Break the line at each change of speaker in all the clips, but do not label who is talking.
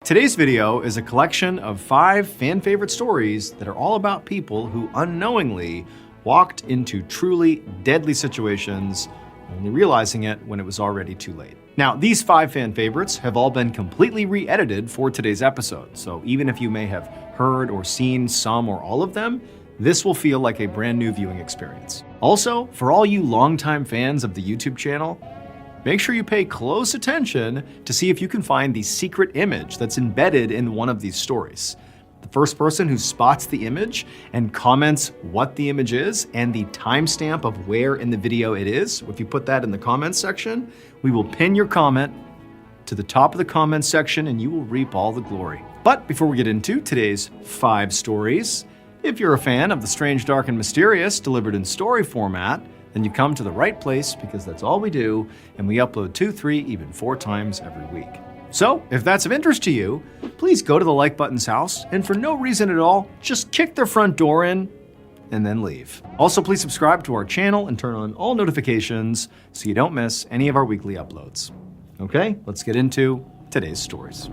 Today's video is a collection of 5 fan-favorite stories that are all about people who unknowingly walked into truly deadly situations, only realizing it when it was already too late. Now, these 5 fan favorites have all been completely re-edited for today's episode, so even if you may have heard or seen some or all of them, this will feel like a brand new viewing experience. Also, for all you longtime fans of the YouTube channel, make sure you pay close attention to see if you can find the secret image that's embedded in one of these stories. The first person who spots the image and comments what the image is and the timestamp of where in the video it is, if you put that in the comments section, we will pin your comment to the top of the comments section and you will reap all the glory. But before we get into today's 5 stories, if you're a fan of the strange, dark, and mysterious delivered in story format, then you come to the right place because that's all we do, and we upload 2, 3, even 4 times every week. So, if that's of interest to you, please go to the like button's house, and for no reason at all, just kick their front door in, and then leave. Also, please subscribe to our channel and turn on all notifications so you don't miss any of our weekly uploads. Okay, let's get into today's stories.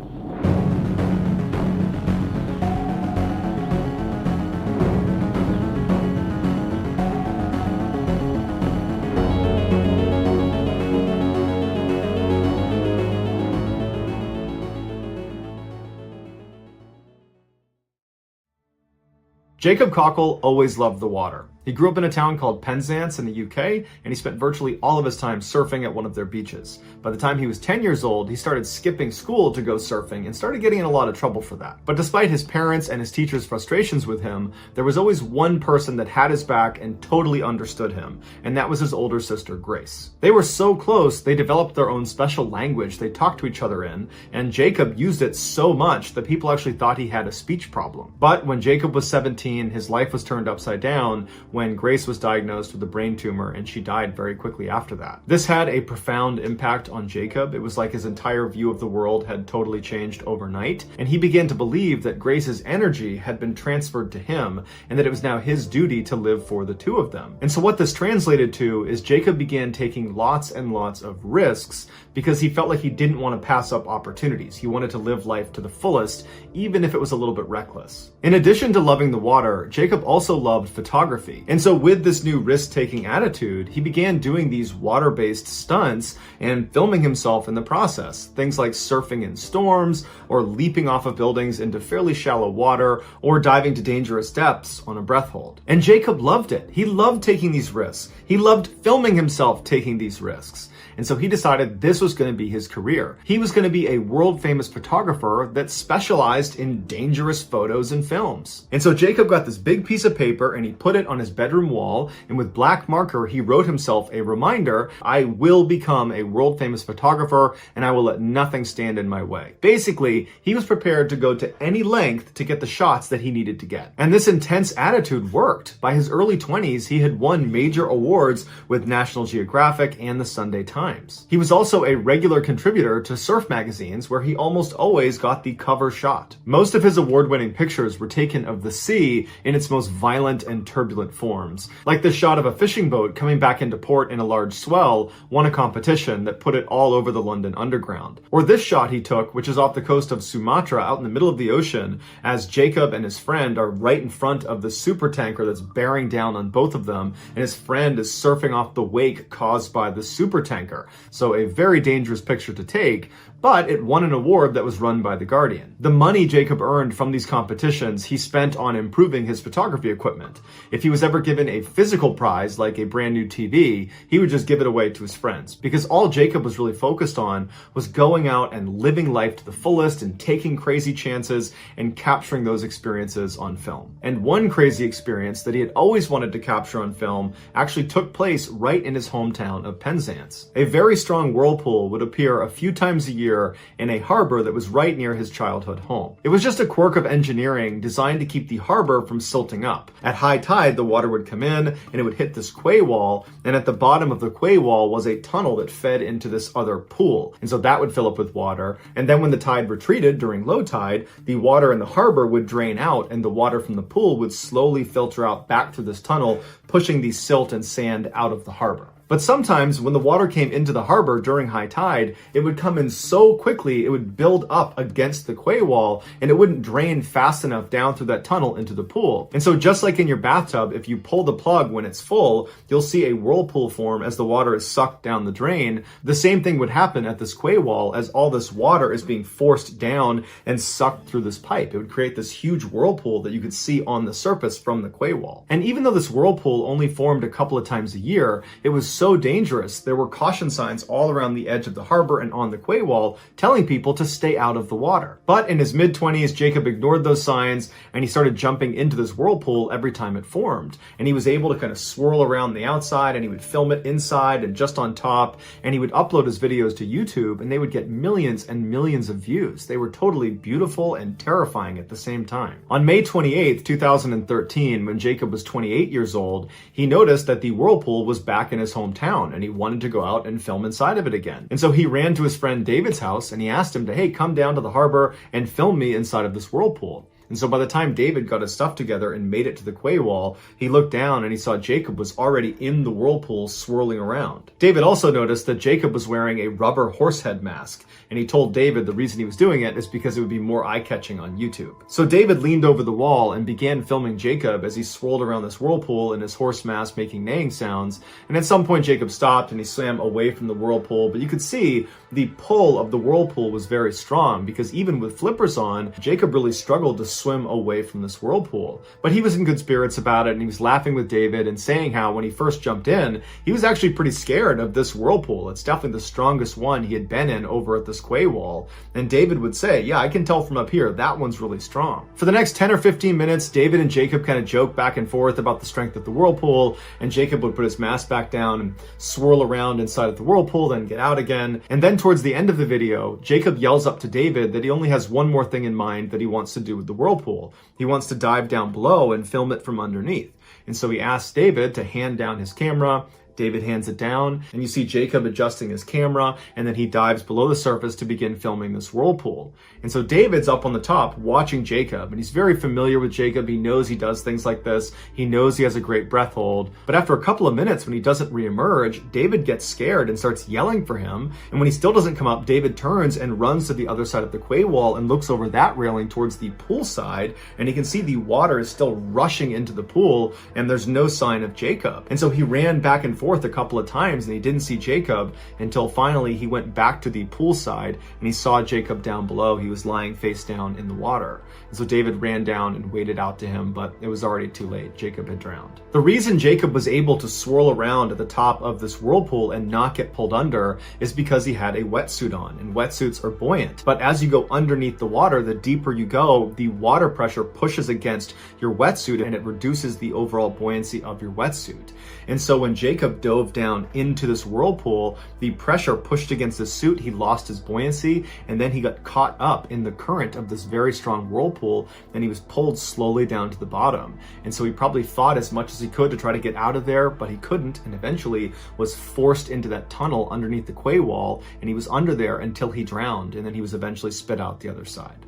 Jacob Cockle always loved the water. He grew up in a town called Penzance in the UK, and he spent virtually all of his time surfing at one of their beaches. By the time he was 10 years old, he started skipping school to go surfing and started getting in a lot of trouble for that. But despite his parents' and his teachers' frustrations with him, there was always one person that had his back and totally understood him, and that was his older sister, Grace. They were so close, they developed their own special language they talked to each other in, and Jacob used it so much that people actually thought he had a speech problem. But when Jacob was 17, his life was turned upside down when Grace was diagnosed with a brain tumor and she died very quickly after that. This had a profound impact on Jacob. It was like his entire view of the world had totally changed overnight, and he began to believe that Grace's energy had been transferred to him and that it was now his duty to live for the two of them. And so what this translated to is Jacob began taking lots and lots of risks because he felt like he didn't want to pass up opportunities. He wanted to live life to the fullest, even if it was a little bit reckless. In addition to loving the water, Jacob also loved photography. And so with this new risk-taking attitude, he began doing these water-based stunts and filming himself in the process. Things like surfing in storms, or leaping off of buildings into fairly shallow water, or diving to dangerous depths on a breath hold. And Jacob loved it. He loved taking these risks. He loved filming himself taking these risks. And so he decided this was going to be his career. He was going to be a world-famous photographer that specialized in dangerous photos and films. And so Jacob got this big piece of paper and he put it on his bedroom wall, and with black marker he wrote himself a reminder: I will become a world-famous photographer and I will let nothing stand in my way. Basically, he was prepared to go to any length to get the shots that he needed to get. And this intense attitude worked. By his early 20s, he had won major awards with National Geographic and the Sunday Times. He was also a regular contributor to surf magazines where he almost always got the cover shot. Most of his award-winning pictures were taken of the sea in its most violent and turbulent forms. Like the shot of a fishing boat coming back into port in a large swell won a competition that put it all over the London Underground. Or this shot he took, which is off the coast of Sumatra out in the middle of the ocean, as Jacob and his friend are right in front of the supertanker that's bearing down on both of them, and his friend is surfing off the wake caused by the supertanker. So a very dangerous picture to take, but it won an award that was run by The Guardian. The money Jacob earned from these competitions he spent on improving his photography equipment. If he was ever given a physical prize, like a brand new TV, he would just give it away to his friends. Because all Jacob was really focused on was going out and living life to the fullest and taking crazy chances and capturing those experiences on film. And one crazy experience that he had always wanted to capture on film actually took place right in his hometown of Penzance. A very strong whirlpool would appear a few times a year in a harbor that was right near his childhood home. It was just a quirk of engineering designed to keep the harbor from silting up. At high tide, the water would come in and it would hit this quay wall, and at the bottom of the quay wall was a tunnel that fed into this other pool. And so that would fill up with water, and then when the tide retreated during low tide, the water in the harbor would drain out and the water from the pool would slowly filter out back through this tunnel, pushing the silt and sand out of the harbor. But sometimes when the water came into the harbor during high tide, it would come in so quickly it would build up against the quay wall and it wouldn't drain fast enough down through that tunnel into the pool. And so just like in your bathtub, if you pull the plug when it's full, you'll see a whirlpool form as the water is sucked down the drain. The same thing would happen at this quay wall as all this water is being forced down and sucked through this pipe. It would create this huge whirlpool that you could see on the surface from the quay wall. And even though this whirlpool only formed a couple of times a year, it was so dangerous. There were caution signs all around the edge of the harbor and on the quay wall telling people to stay out of the water. But in his mid-20s, Jacob ignored those signs and he started jumping into this whirlpool every time it formed. And he was able to kind of swirl around the outside and he would film it inside and just on top. And he would upload his videos to YouTube and they would get millions and millions of views. They were totally beautiful and terrifying at the same time. On May 28th, 2013, when Jacob was 28 years old, he noticed that the whirlpool was back in his hometown and he wanted to go out and film inside of it again. And so he ran to his friend David's house and he asked him to, hey, come down to the harbor and film me inside of this whirlpool. And so by the time David got his stuff together and made it to the quay wall, he looked down and he saw Jacob was already in the whirlpool swirling around. David also noticed that Jacob was wearing a rubber horse head mask, and he told David the reason he was doing it is because it would be more eye-catching on YouTube. So David leaned over the wall and began filming Jacob as he swirled around this whirlpool in his horse mask making neighing sounds, and at some point Jacob stopped and he swam away from the whirlpool, but you could see the pull of the whirlpool was very strong because even with flippers on, Jacob really struggled to swim away from this whirlpool. But he was in good spirits about it and he was laughing with David and saying how when he first jumped in, he was actually pretty scared of this whirlpool. It's definitely the strongest one he had been in over at this quay wall. And David would say, yeah, I can tell from up here, that one's really strong. For the next 10 or 15 minutes, David and Jacob kind of joked back and forth about the strength of the whirlpool, and Jacob would put his mask back down and swirl around inside of the whirlpool, then get out again. And then towards the end of the video, Jacob yells up to David that he only has one more thing in mind that he wants to do with the whirlpool. He wants to dive down below and film it from underneath. And so he asks David to hand down his camera. David hands it down, and you see Jacob adjusting his camera, and then he dives below the surface to begin filming this whirlpool. And so David's up on the top watching Jacob, and he's very familiar with Jacob. He knows he does things like this. He knows he has a great breath hold. But after a couple of minutes, when he doesn't reemerge, David gets scared and starts yelling for him. And when he still doesn't come up, David turns and runs to the other side of the quay wall and looks over that railing towards the pool side, and he can see the water is still rushing into the pool, and there's no sign of Jacob. And so he ran back and forth a couple of times and he didn't see Jacob until finally he went back to the pool side and he saw Jacob down below. He was lying face down in the water. And so David ran down and waded out to him, but it was already too late. Jacob had drowned. The reason Jacob was able to swirl around at the top of this whirlpool and not get pulled under is because he had a wetsuit on, and wetsuits are buoyant. But as you go underneath the water, the deeper you go, the water pressure pushes against your wetsuit and it reduces the overall buoyancy of your wetsuit. And so when Jacob dove down into this whirlpool, the pressure pushed against his suit, he lost his buoyancy, and then he got caught up in the current of this very strong whirlpool, and he was pulled slowly down to the bottom. And so he probably fought as much as he could to try to get out of there, but he couldn't, and eventually was forced into that tunnel underneath the quay wall, and he was under there until he drowned, and then he was eventually spit out the other side.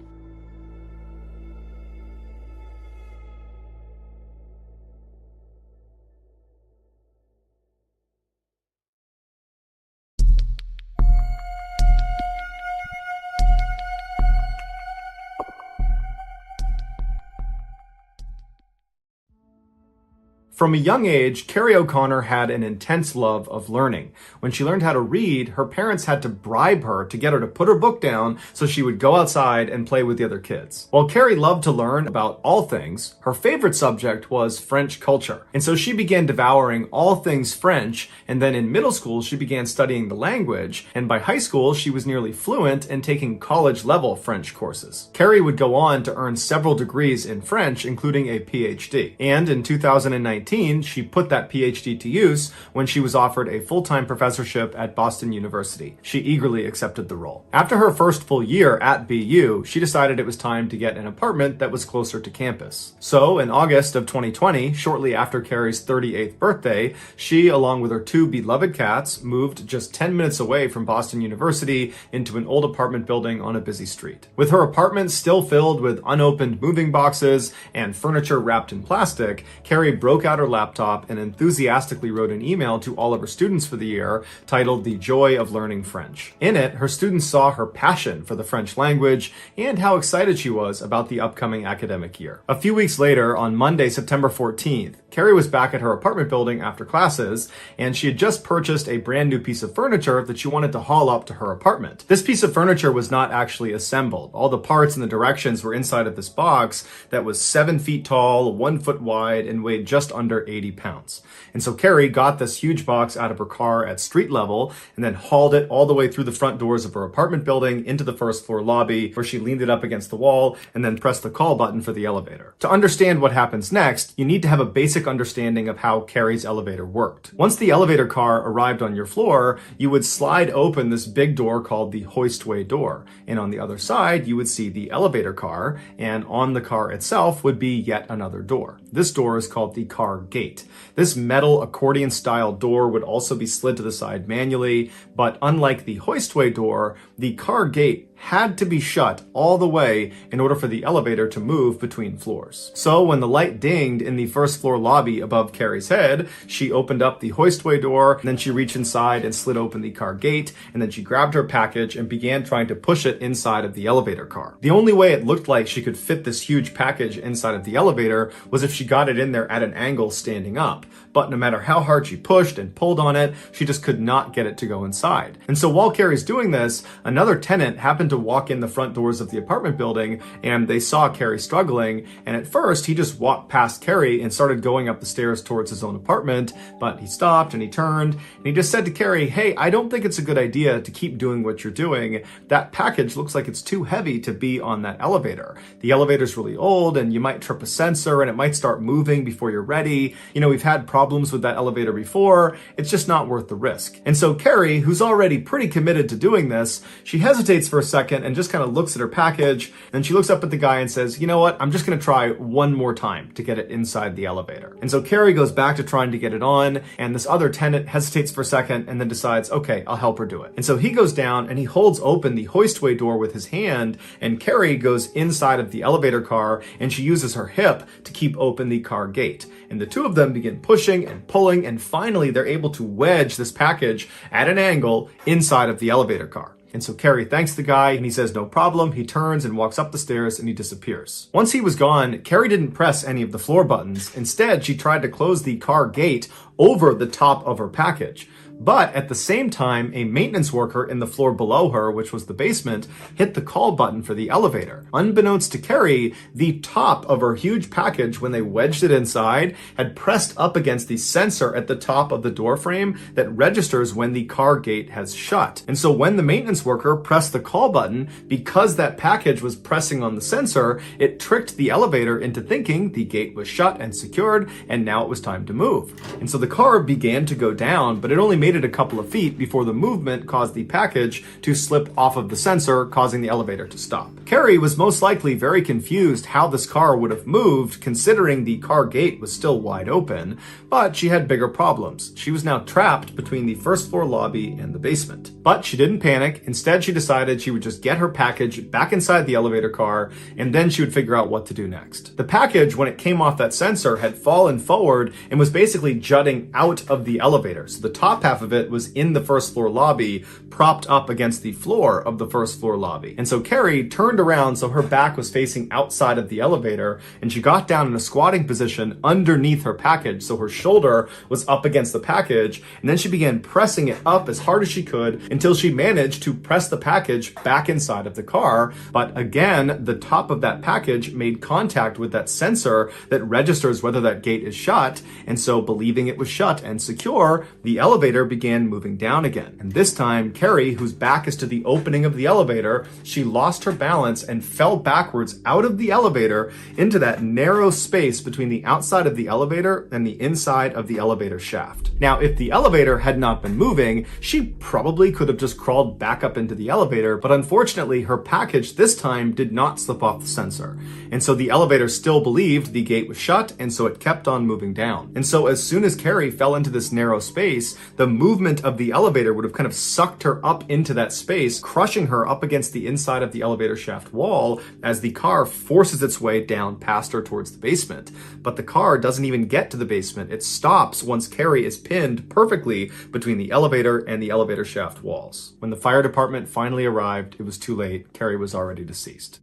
From a young age, Carrie O'Connor had an intense love of learning. When she learned how to read, her parents had to bribe her to get her to put her book down so she would go outside and play with the other kids. While Carrie loved to learn about all things, her favorite subject was French culture. And so she began devouring all things French, and then in middle school, she began studying the language, and by high school, she was nearly fluent and taking college-level French courses. Carrie would go on to earn several degrees in French, including a PhD. And in 2019, she put that PhD to use when she was offered a full-time professorship at Boston University. She eagerly accepted the role. After her first full year at BU, she decided it was time to get an apartment that was closer to campus. So in August of 2020, shortly after Carrie's 38th birthday, she, along with her two beloved cats, moved just 10 minutes away from Boston University into an old apartment building on a busy street. With her apartment still filled with unopened moving boxes and furniture wrapped in plastic, Carrie broke out out her laptop and enthusiastically wrote an email to all of her students for the year titled The Joy of Learning French. In it, her students saw her passion for the French language and how excited she was about the upcoming academic year. A few weeks later, on Monday, September 14th, Carrie was back at her apartment building after classes, and she had just purchased a brand new piece of furniture that she wanted to haul up to her apartment. This piece of furniture was not actually assembled. All the parts and the directions were inside of this box that was 7 feet tall, 1 foot wide, and weighed just under 80 pounds. And so Carrie got this huge box out of her car at street level and then hauled it all the way through the front doors of her apartment building into the first floor lobby, where she leaned it up against the wall and then pressed the call button for the elevator. To understand what happens next, you need to have a basic understanding of how Carrie's elevator worked. Once the elevator car arrived on your floor, you would slide open this big door called the hoistway door. And on the other side, you would see the elevator car, and on the car itself would be yet another door. This door is called the car gate. This metal accordion-style door would also be slid to the side manually, but unlike the hoistway door, the car gate had to be shut all the way in order for the elevator to move between floors. So when the light dinged in the first floor lobby above Carrie's head, she opened up the hoistway door, and then she reached inside and slid open the car gate, and then she grabbed her package and began trying to push it inside of the elevator car. The only way it looked like she could fit this huge package inside of the elevator was if she got it in there at an angle standing up. But no matter how hard she pushed and pulled on it, she just could not get it to go inside. And so while Carrie's doing this, another tenant happened to walk in the front doors of the apartment building, and they saw Carrie struggling, and at first he just walked past Carrie and started going up the stairs towards his own apartment, but he stopped and he turned and he just said to Carrie, "Hey, I don't think it's a good idea to keep doing what you're doing. That package looks like it's too heavy to be on that elevator. The elevator's really old and you might trip a sensor and it might start moving before you're ready. You know, we've had problems with that elevator before. It's just not worth the risk." And so Carrie, who's already pretty committed to doing this, she hesitates for a second and just kind of looks at her package, and she looks up at the guy and says, "You know what, I'm just going to try one more time to get it inside the elevator." And so Carrie goes back to trying to get it on, and this other tenant hesitates for a second and then decides, okay, I'll help her do it. And so he goes down and he holds open the hoistway door with his hand, and Carrie goes inside of the elevator car and she uses her hip to keep open the car gate. And the two of them begin pushing and pulling, and finally they're able to wedge this package at an angle inside of the elevator car. And so Carrie thanks the guy and he says no problem. He turns and walks up the stairs and he disappears. Once he was gone, Carrie didn't press any of the floor buttons. Instead, she tried to close the car gate over the top of her package. But at the same time, a maintenance worker in the floor below her, which was the basement, hit the call button for the elevator. Unbeknownst to Carrie, the top of her huge package, when they wedged it inside, had pressed up against the sensor at the top of the door frame that registers when the car gate has shut. And so when the maintenance worker pressed the call button, because that package was pressing on the sensor, it tricked the elevator into thinking the gate was shut and secured, and now it was time to move. And so the car began to go down, but it only made it a couple of feet before the movement caused the package to slip off of the sensor, causing the elevator to stop. Carrie was most likely very confused how this car would have moved, considering the car gate was still wide open, but she had bigger problems. She was now trapped between the first floor lobby and the basement. But she didn't panic. Instead, she decided she would just get her package back inside the elevator car, and then she would figure out what to do next. The package, when it came off that sensor, had fallen forward and was basically jutting out of the elevator. So the top half of it was in the first floor lobby, propped up against the floor of the first floor lobby. And so Carrie turned around so her back was facing outside of the elevator, and she got down in a squatting position underneath her package, so her shoulder was up against the package, and then she began pressing it up as hard as she could until she managed to press the package back inside of the car. But again, the top of that package made contact with that sensor that registers whether that gate is shut, and so believing it was shut and secure, the elevator began moving down again. And this time, Carrie, whose back is to the opening of the elevator, she lost her balance and fell backwards out of the elevator into that narrow space between the outside of the elevator and the inside of the elevator shaft. Now, if the elevator had not been moving, she probably could have just crawled back up into the elevator, but unfortunately, her package this time did not slip off the sensor. And so the elevator still believed the gate was shut, and so it kept on moving down. And so as soon as Carrie fell into this narrow space, the movement of the elevator would have kind of sucked her up into that space, crushing her up against the inside of the elevator shaft wall as the car forces its way down past her towards the basement. But the car doesn't even get to the basement. It stops once Carrie is pinned perfectly between the elevator and the elevator shaft walls. When the fire department finally arrived, it was too late. Carrie was already deceased.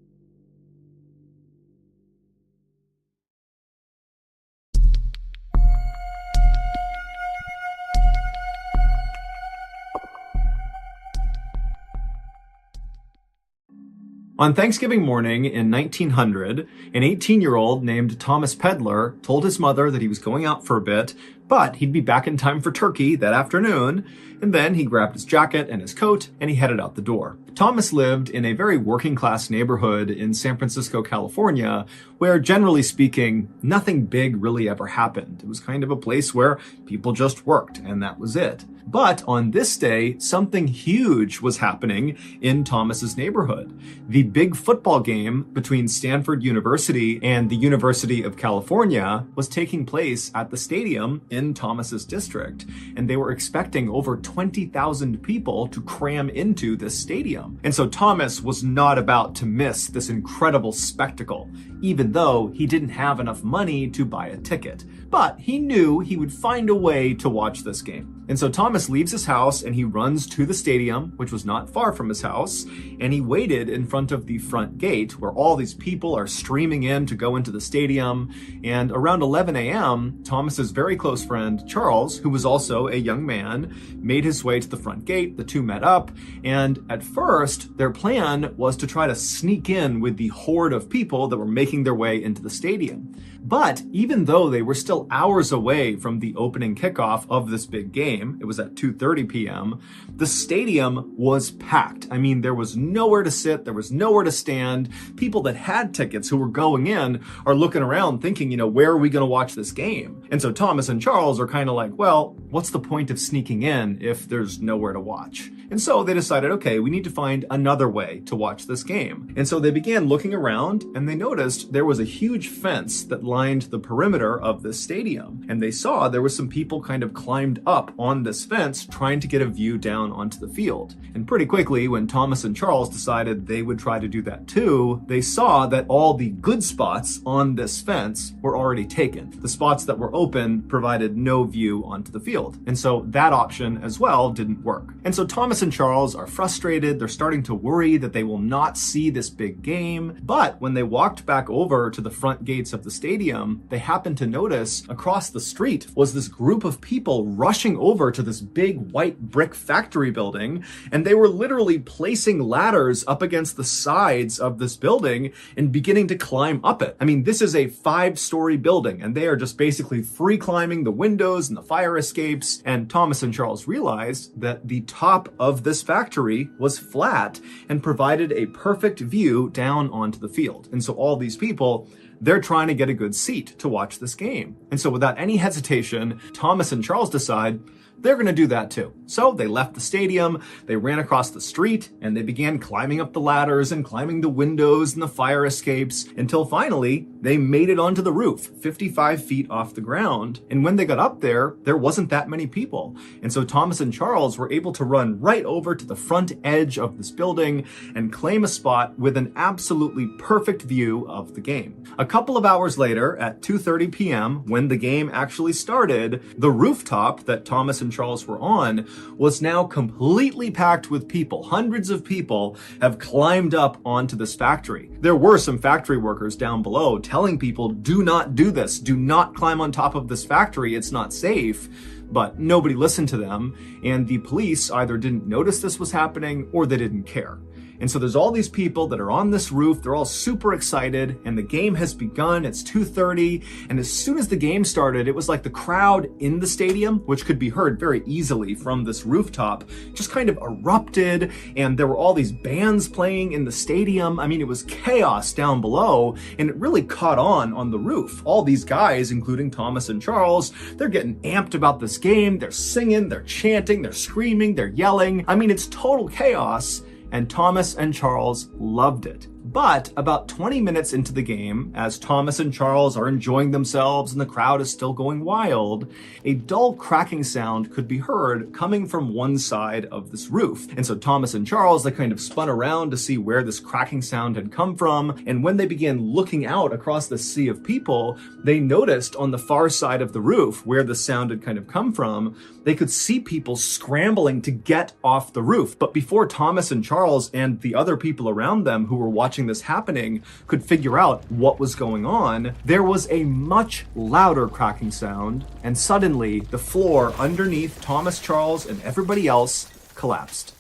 On Thanksgiving morning in 1900, an 18-year-old named Thomas Pedler told his mother that he was going out for a bit, but he'd be back in time for turkey that afternoon, and then he grabbed his jacket and his coat and he headed out the door. Thomas lived in a very working-class neighborhood in San Francisco, California, where, generally speaking, nothing big really ever happened. It was kind of a place where people just worked, and that was it. But on this day, something huge was happening in Thomas's neighborhood. The big football game between Stanford University and the University of California was taking place at the stadium in Thomas's district, and they were expecting over 20,000 people to cram into this stadium. And so Thomas was not about to miss this incredible spectacle, even though he didn't have enough money to buy a ticket. But he knew he would find a way to watch this game. And so Thomas leaves his house and he runs to the stadium, which was not far from his house, and he waited in front of the front gate where all these people are streaming in to go into the stadium. And around 11 a.m., Thomas's very close friend, Charles, who was also a young man, made his way to the front gate. The two met up, and at first, their plan was to try to sneak in with the horde of people that were making their way into the stadium. But even though they were still hours away from the opening kickoff of this big game, it was at 2:30 p.m., the stadium was packed. I mean, there was nowhere to sit, there was nowhere to stand. People that had tickets who were going in are looking around thinking, where are we going to watch this game? And so Thomas and Charles are kind of like, well, what's the point of sneaking in if there's nowhere to watch? And so they decided, okay, we need to find another way to watch this game. And so they began looking around and they noticed there was a huge fence that lined the perimeter of this stadium. And they saw there were some people kind of climbed up on this fence trying to get a view down onto the field. And pretty quickly, when Thomas and Charles decided they would try to do that too, they saw that all the good spots on this fence were already taken. The spots that were open provided no view onto the field. And so that option as well didn't work. And so Thomas and Charles are frustrated. They're starting to worry that they will not see this big game. But when they walked back over to the front gates of the stadium, they happened to notice across the street was this group of people rushing over to this big white brick factory building. And they were literally placing ladders up against the sides of this building and beginning to climb up it. I mean, this is a 5-story building and they are just basically free climbing the windows and the fire escapes. And Thomas and Charles realized that the top of this factory was flat and provided a perfect view down onto the field. And so all these people, they're trying to get a good seat to watch this game. And so without any hesitation, Thomas and Charles decide they're going to do that too. So they left the stadium, they ran across the street, and they began climbing up the ladders and climbing the windows and the fire escapes until finally they made it onto the roof, 55 feet off the ground. And when they got up there, there wasn't that many people. And so Thomas and Charles were able to run right over to the front edge of this building and claim a spot with an absolutely perfect view of the game. A couple of hours later, at 2:30 p.m., when the game actually started, the rooftop that Thomas and Charles were on was now completely packed with people. Hundreds of people have climbed up onto this factory. There were some factory workers down below telling people, do not do this. Do not climb on top of this factory. It's not safe. But nobody listened to them, and the police either didn't notice this was happening or they didn't care. And so there's all these people that are on this roof, they're all super excited, and the game has begun. It's 2:30, and as soon as the game started, it was like the crowd in the stadium, which could be heard very easily from this rooftop, just kind of erupted, and there were all these bands playing in the stadium. I mean, it was chaos down below, and it really caught on the roof. All these guys, including Thomas and Charles, they're getting amped about this game, they're singing, they're chanting, they're screaming, they're yelling. I mean, it's total chaos. And Thomas and Charles loved it. But about 20 minutes into the game, as Thomas and Charles are enjoying themselves and the crowd is still going wild, a dull cracking sound could be heard coming from one side of this roof. And so Thomas and Charles, they kind of spun around to see where this cracking sound had come from. And when they began looking out across the sea of people, they noticed on the far side of the roof where the sound had kind of come from, they could see people scrambling to get off the roof. But before Thomas and Charles and the other people around them who were watching this happening could figure out what was going on, there was a much louder cracking sound, and suddenly the floor underneath Thomas, Charles, and everybody else collapsed.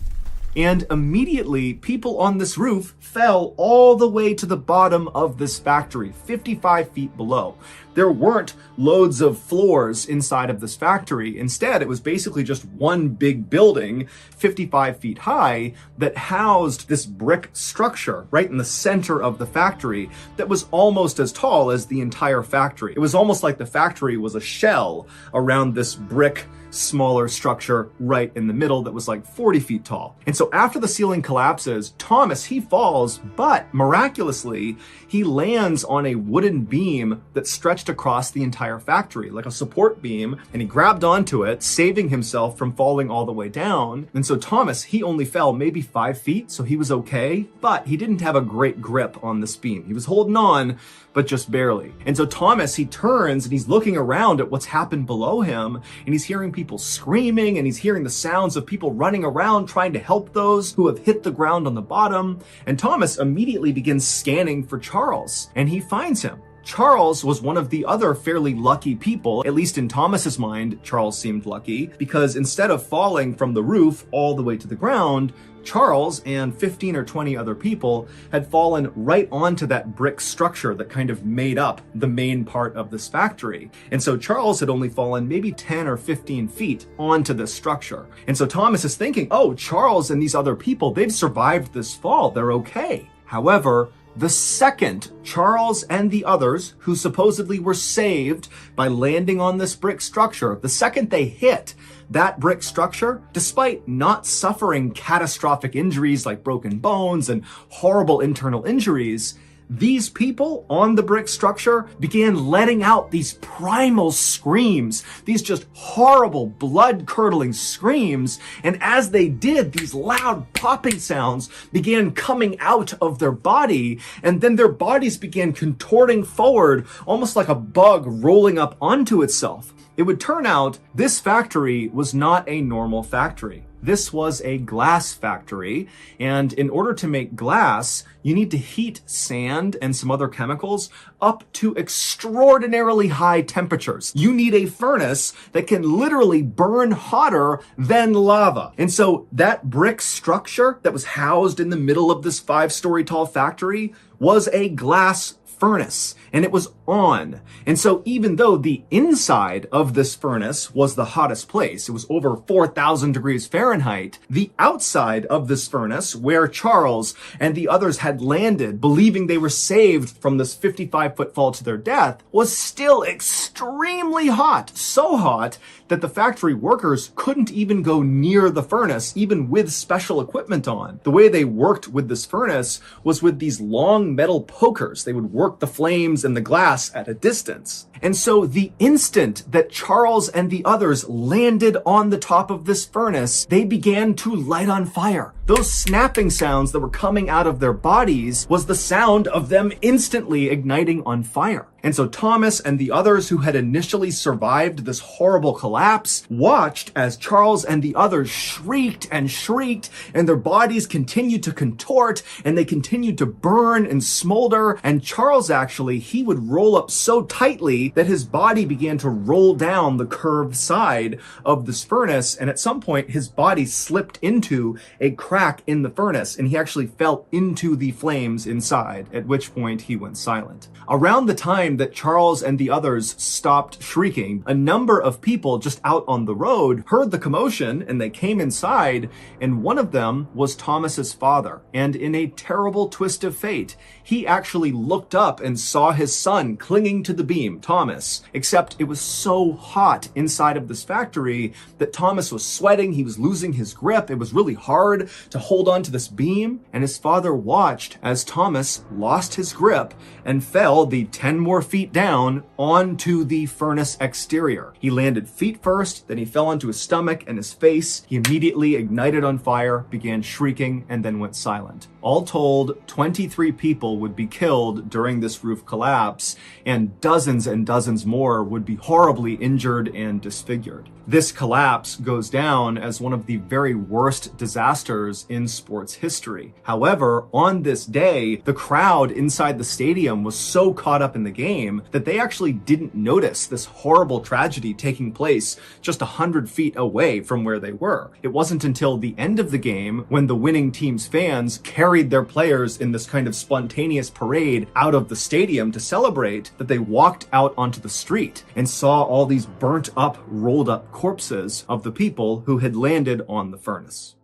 And immediately, people on this roof fell all the way to the bottom of this factory, 55 feet below. There weren't loads of floors inside of this factory. Instead, it was basically just one big building, 55 feet high, that housed this brick structure right in the center of the factory that was almost as tall as the entire factory. It was almost like the factory was a shell around this brick smaller structure right in the middle that was like 40 feet tall. And so after the ceiling collapses, Thomas, he falls, but miraculously, he lands on a wooden beam that stretched across the entire factory, like a support beam, and he grabbed onto it, saving himself from falling all the way down. And so Thomas, he only fell maybe 5 feet, so he was okay, but he didn't have a great grip on this beam. He was holding on, but just barely. And so Thomas, he turns and he's looking around at what's happened below him, and he's hearing people screaming, and he's hearing the sounds of people running around trying to help those who have hit the ground on the bottom. And Thomas immediately begins scanning for Charles, and he finds him. Charles was one of the other fairly lucky people, at least in Thomas's mind, Charles seemed lucky, because instead of falling from the roof all the way to the ground, Charles and 15 or 20 other people had fallen right onto that brick structure that kind of made up the main part of this factory. And so Charles had only fallen maybe 10 or 15 feet onto this structure. And so Thomas is thinking, oh, Charles and these other people, they've survived this fall. They're okay. However, the second Charles and the others, who supposedly were saved by landing on this brick structure, the second they hit that brick structure, despite not suffering catastrophic injuries like broken bones and horrible internal injuries, these people on the brick structure began letting out these primal screams, these just horrible, blood-curdling screams. And as they did, these loud popping sounds began coming out of their body, and then their bodies began contorting forward, almost like a bug rolling up onto itself. It would turn out this factory was not a normal factory. This was a glass factory, and in order to make glass, you need to heat sand and some other chemicals up to extraordinarily high temperatures. You need a furnace that can literally burn hotter than lava. And so that brick structure that was housed in the middle of this 5-story tall factory was a glass furnace, and it was on. And so even though the inside of this furnace was the hottest place, it was over 4,000 degrees Fahrenheit, the outside of this furnace, where Charles and the others had landed, believing they were saved from this 55-foot fall to their death, was still extremely hot. So hot that the factory workers couldn't even go near the furnace, even with special equipment on. The way they worked with this furnace was with these long metal pokers. They would work the flames and the glass at a distance. And so the instant that Charles and the others landed on the top of this furnace, they began to light on fire. Those snapping sounds that were coming out of their bodies was the sound of them instantly igniting on fire. And so Thomas and the others who had initially survived this horrible collapse watched as Charles and the others shrieked and shrieked, and their bodies continued to contort, and they continued to burn and smolder. And Charles, actually, he would roll up so tightly that his body began to roll down the curved side of this furnace, and at some point his body slipped into a crack in the furnace, and he actually fell into the flames inside, at which point he went silent. Around the time time that Charles and the others stopped shrieking, a number of people just out on the road heard the commotion and they came inside, and one of them was Thomas's father. And in a terrible twist of fate, he actually looked up and saw his son clinging to the beam, Thomas, except it was so hot inside of this factory that Thomas was sweating, he was losing his grip, it was really hard to hold on to this beam, and his father watched as Thomas lost his grip and fell the 10 more feet down onto the furnace exterior. He landed feet first, then he fell onto his stomach and his face. He immediately ignited on fire, began shrieking, and then went silent. All told, 23 people would be killed during this roof collapse, and dozens more would be horribly injured and disfigured. This collapse goes down as one of the very worst disasters in sports history. However, on this day, the crowd inside the stadium was so caught up in the game that they actually didn't notice this horrible tragedy taking place just 100 feet away from where they were. It wasn't until the end of the game, when the winning team's fans carried their players in this kind of spontaneous parade out of the stadium to celebrate, that they walked out onto the street and saw all these burnt up, rolled up corpses of the people who had landed on the furnace.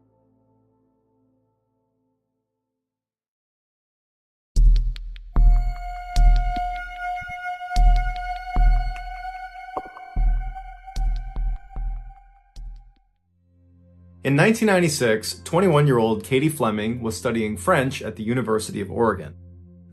In 1996, 21-year-old Katie Fleming was studying French at the University of Oregon.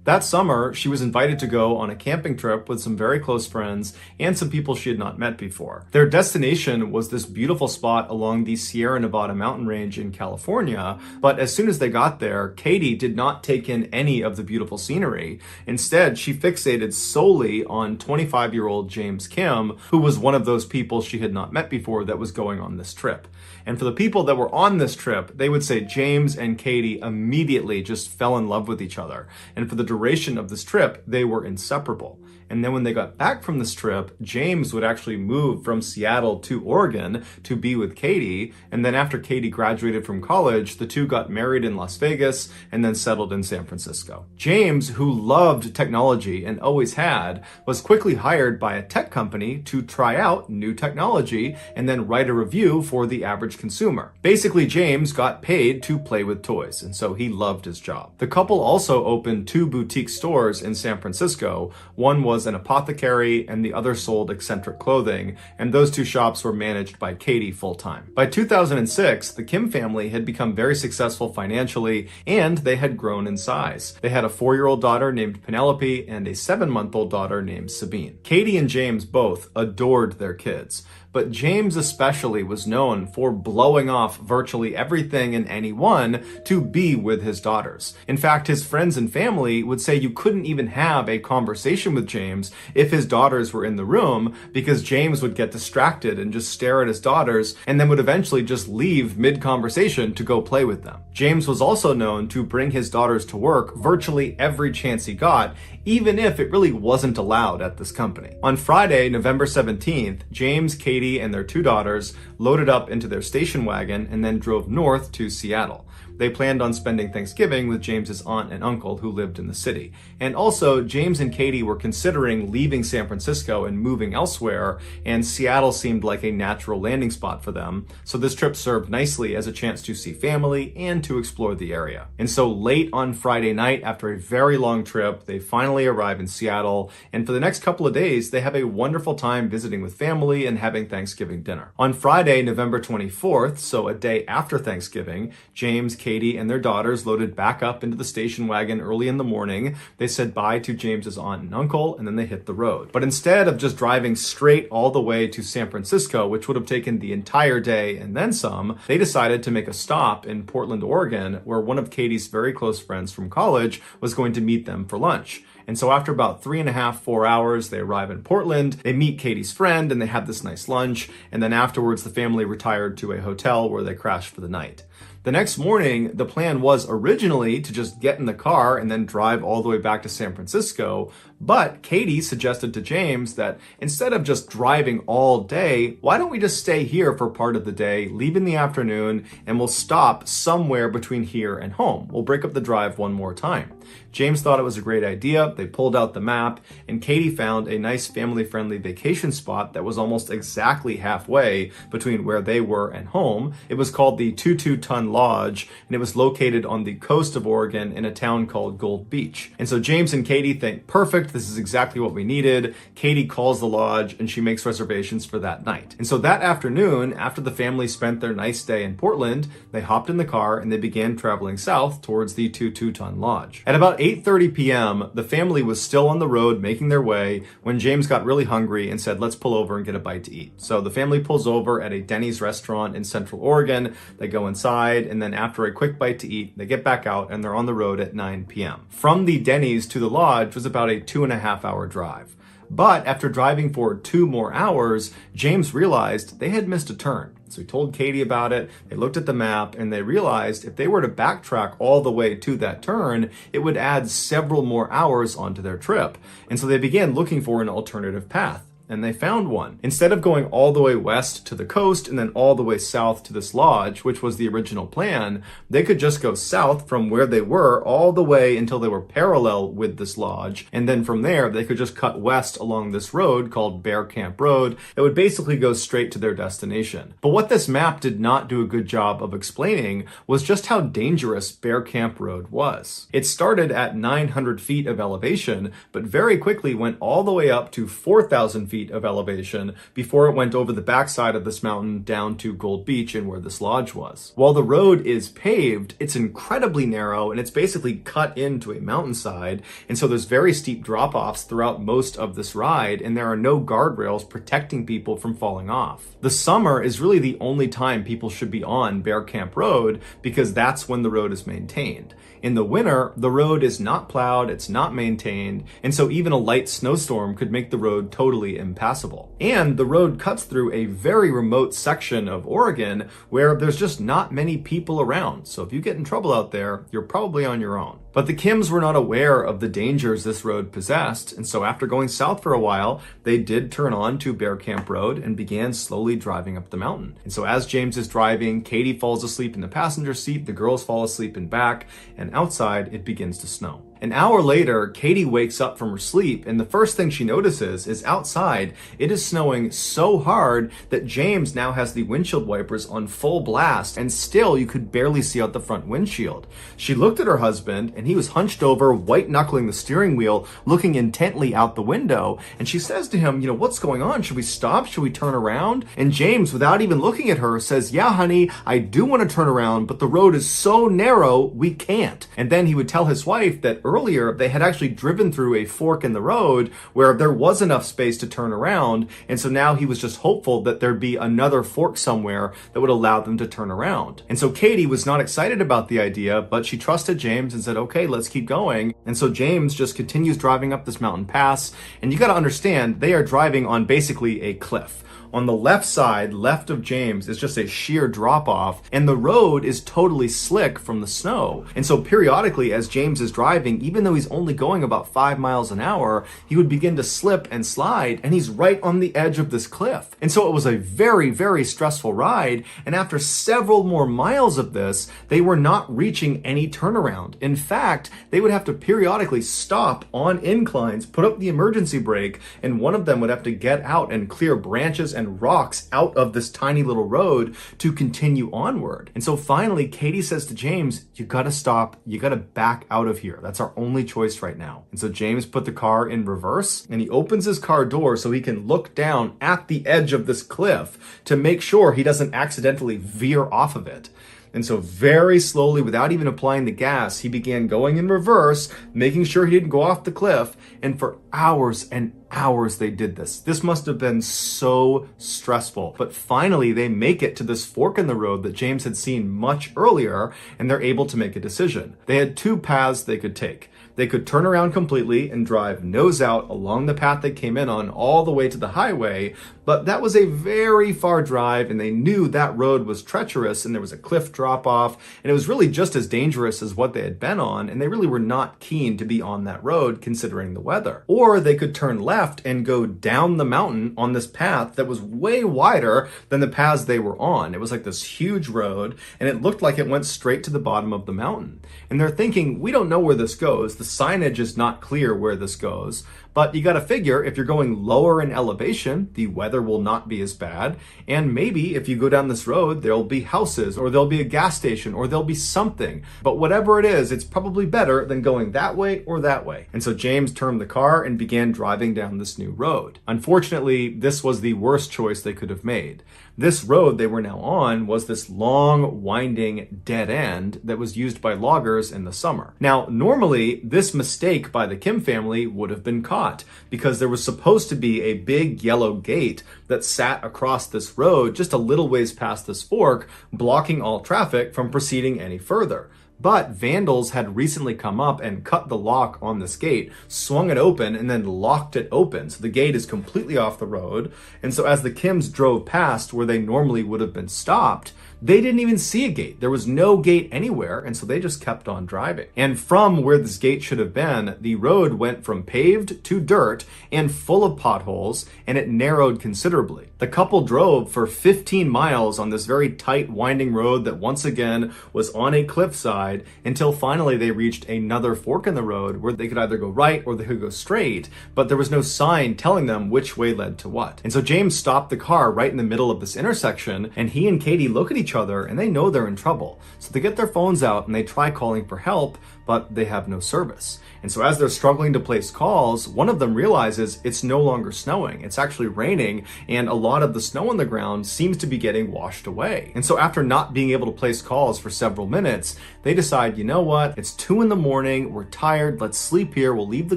That summer, she was invited to go on a camping trip with some very close friends and some people she had not met before. Their destination was this beautiful spot along the Sierra Nevada mountain range in California, but as soon as they got there, Katie did not take in any of the beautiful scenery. Instead, she fixated solely on 25-year-old James Kim, who was one of those people she had not met before that was going on this trip. And for the people that were on this trip, they would say James and Katie immediately just fell in love with each other. And for the duration of this trip, they were inseparable. And then when they got back from this trip, James would actually move from Seattle to Oregon to be with Katie. And then after Katie graduated from college, the two got married in Las Vegas and then settled in San Francisco. James, who loved technology and always had, was quickly hired by a tech company to try out new technology and then write a review for the average consumer. Basically, James got paid to play with toys, and so he loved his job. The couple also opened 2 boutique stores in San Francisco. One was an apothecary and the other sold eccentric clothing, and those 2 shops were managed by Katie full-time. By 2006, the Kim family had become very successful financially, and they had grown in size. They had a 4-year-old daughter named Penelope and a 7-month-old daughter named Sabine. Katie and James both adored their kids, but James especially was known for blowing off virtually everything and anyone to be with his daughters. In fact, his friends and family would say you couldn't even have a conversation with James if his daughters were in the room, because James would get distracted and just stare at his daughters and then would eventually just leave mid-conversation to go play with them. James was also known to bring his daughters to work virtually every chance he got, even if it really wasn't allowed at this company. On Friday, November 17th, James, Katie, and their 2 daughters loaded up into their station wagon and then drove north to Seattle. They planned on spending Thanksgiving with James's aunt and uncle who lived in the city. And also, James and Katie were considering leaving San Francisco and moving elsewhere, and Seattle seemed like a natural landing spot for them. So this trip served nicely as a chance to see family and to explore the area. And so late on Friday night, after a very long trip, they finally arrive in Seattle, and for the next couple of days, they have a wonderful time visiting with family and having Thanksgiving dinner. On Friday, November 24th, so a day after Thanksgiving, James, Katie, and their daughters loaded back up into the station wagon early in the morning. They said bye to James's aunt and uncle, and then they hit the road. But instead of just driving straight all the way to San Francisco, which would have taken the entire day and then some, they decided to make a stop in Portland, Oregon, where one of Katie's very close friends from college was going to meet them for lunch. And so after about 3.5, 4 hours, they arrive in Portland, they meet Katie's friend, and they have this nice lunch. And then afterwards, the family retired to a hotel where they crashed for the night. The next morning, the plan was originally to just get in the car and then drive all the way back to San Francisco. But Katie suggested to James that instead of just driving all day, why don't we just stay here for part of the day, leave in the afternoon, and we'll stop somewhere between here and home. We'll break up the drive one more time. James thought it was a great idea. but they pulled out the map, and Katie found a nice family-friendly vacation spot that was almost exactly halfway between where they were and home. It was called the 22-Ton Lodge, and it was located on the coast of Oregon in a town called Gold Beach. And so James and Katie think, perfect, this is exactly what we needed. Katie calls the lodge, and she makes reservations for that night. And so that afternoon, after the family spent their nice day in Portland, they hopped in the car and they began traveling south towards the 22-Ton Lodge. At about 8:30 p.m., the family was still on the road making their way when James got really hungry and said, let's pull over and get a bite to eat. So the family pulls over at a Denny's restaurant in Central Oregon. They go inside, and then after a quick bite to eat, they get back out and they're on the road at 9 p.m. From the Denny's to the lodge was about a 2.5-hour drive. But after driving for 2 more hours, James realized they had missed a turn. So he told Katie about it, they looked at the map, and they realized if they were to backtrack all the way to that turn, it would add several more hours onto their trip. And so they began looking for an alternative path. And they found one. Instead of going all the way west to the coast and then all the way south to this lodge, which was the original plan, they could just go south from where they were all the way until they were parallel with this lodge. And then from there, they could just cut west along this road called Bear Camp Road that would basically go straight to their destination. But what this map did not do a good job of explaining was just how dangerous Bear Camp Road was. It started at 900 feet of elevation, but very quickly went all the way up to 4,000 feet of elevation before it went over the backside of this mountain down to Gold Beach and where this lodge was. While the road is paved, it's incredibly narrow and it's basically cut into a mountainside, and so there's very steep drop-offs throughout most of this ride, and there are no guardrails protecting people from falling off. The summer is really the only time people should be on Bear Camp Road because that's when the road is maintained. In the winter, the road is not plowed, it's not maintained, and so even a light snowstorm could make the road totally impassable. And the road cuts through a very remote section of Oregon where there's just not many people around. So if you get in trouble out there, you're probably on your own. But the Kims were not aware of the dangers this road possessed, and so after going south for a while, they did turn on to Bear Camp Road and began slowly driving up the mountain. And so as James is driving, Katie falls asleep in the passenger seat, the girls fall asleep in back, and outside it begins to snow. An hour later, Katie wakes up from her sleep, and the first thing she notices is outside, it is snowing so hard that James now has the windshield wipers on full blast, and still you could barely see out the front windshield. She looked at her husband, and he was hunched over, white-knuckling the steering wheel, looking intently out the window, and she says to him, what's going on? Should we stop? Should we turn around? And James, without even looking at her, says, yeah, honey, I do want to turn around, but the road is so narrow, we can't. And then he would tell his wife that earlier they had actually driven through a fork in the road where there was enough space to turn around, and so now he was just hopeful that there'd be another fork somewhere that would allow them to turn around. And so Katie was not excited about the idea, but she trusted James and said, okay, let's keep going. And so James just continues driving up this mountain pass, and you got to understand, they are driving on basically a cliff. On the left side, left of James, is just a sheer drop-off, and the road is totally slick from the snow. And so periodically, as James is driving, even though he's only going about 5 miles an hour, he would begin to slip and slide, and he's right on the edge of this cliff. And so it was a very, very stressful ride, and after several more miles of this, they were not reaching any turnaround. In fact, they would have to periodically stop on inclines, put up the emergency brake, and one of them would have to get out and clear branches and rocks out of this tiny little road to continue onward. And so finally, Katie says to James, you gotta stop, you gotta back out of here. That's our only choice right now. And so James put the car in reverse, and he opens his car door so he can look down at the edge of this cliff to make sure he doesn't accidentally veer off of it. And so very slowly, without even applying the gas, he began going in reverse, making sure he didn't go off the cliff. And for hours and hours they did this. This must have been so stressful. But finally, they make it to this fork in the road that James had seen much earlier, and they're able to make a decision. They had 2 paths they could take. They could turn around completely and drive nose out along the path they came in on all the way to the highway, but that was a very far drive, and they knew that road was treacherous and there was a cliff drop off, and it was really just as dangerous as what they had been on, and they really were not keen to be on that road considering the weather. Or they could turn left and go down the mountain on this path that was way wider than the paths they were on. It was like this huge road, and it looked like it went straight to the bottom of the mountain. And they're thinking, we don't know where this goes. The signage is not clear where this goes, but you gotta figure if you're going lower in elevation, the weather will not be as bad, and maybe if you go down this road, there'll be houses, or there'll be a gas station, or there'll be something. But whatever it is, it's probably better than going that way or that way. And so James turned the car and began driving down this new road. Unfortunately, this was the worst choice they could have made. This road they were now on was this long, winding dead end that was used by loggers in the summer. Now, normally, this mistake by the Kim family would have been caught because there was supposed to be a big yellow gate that sat across this road just a little ways past this fork, blocking all traffic from proceeding any further. But vandals had recently come up and cut the lock on this gate, swung it open, and then locked it open. So the gate is completely off the road. And so as the Kims drove past where they normally would have been stopped, they didn't even see a gate. There was no gate anywhere, and so they just kept on driving. And from where this gate should have been, the road went from paved to dirt and full of potholes, and it narrowed considerably. The couple drove for 15 miles on this very tight, winding road that once again was on a cliffside until finally they reached another fork in the road where they could either go right or they could go straight, but there was no sign telling them which way led to what. And so James stopped the car right in the middle of this intersection, and he and Katie look at each other and they know they're in trouble. So they get their phones out and they try calling for help, but they have no service. And so as they're struggling to place calls, one of them realizes it's no longer snowing. It's actually raining, and a lot of the snow on the ground seems to be getting washed away. And so after not being able to place calls for several minutes, they decide, you know what? It's 2 a.m, we're tired, let's sleep here, we'll leave the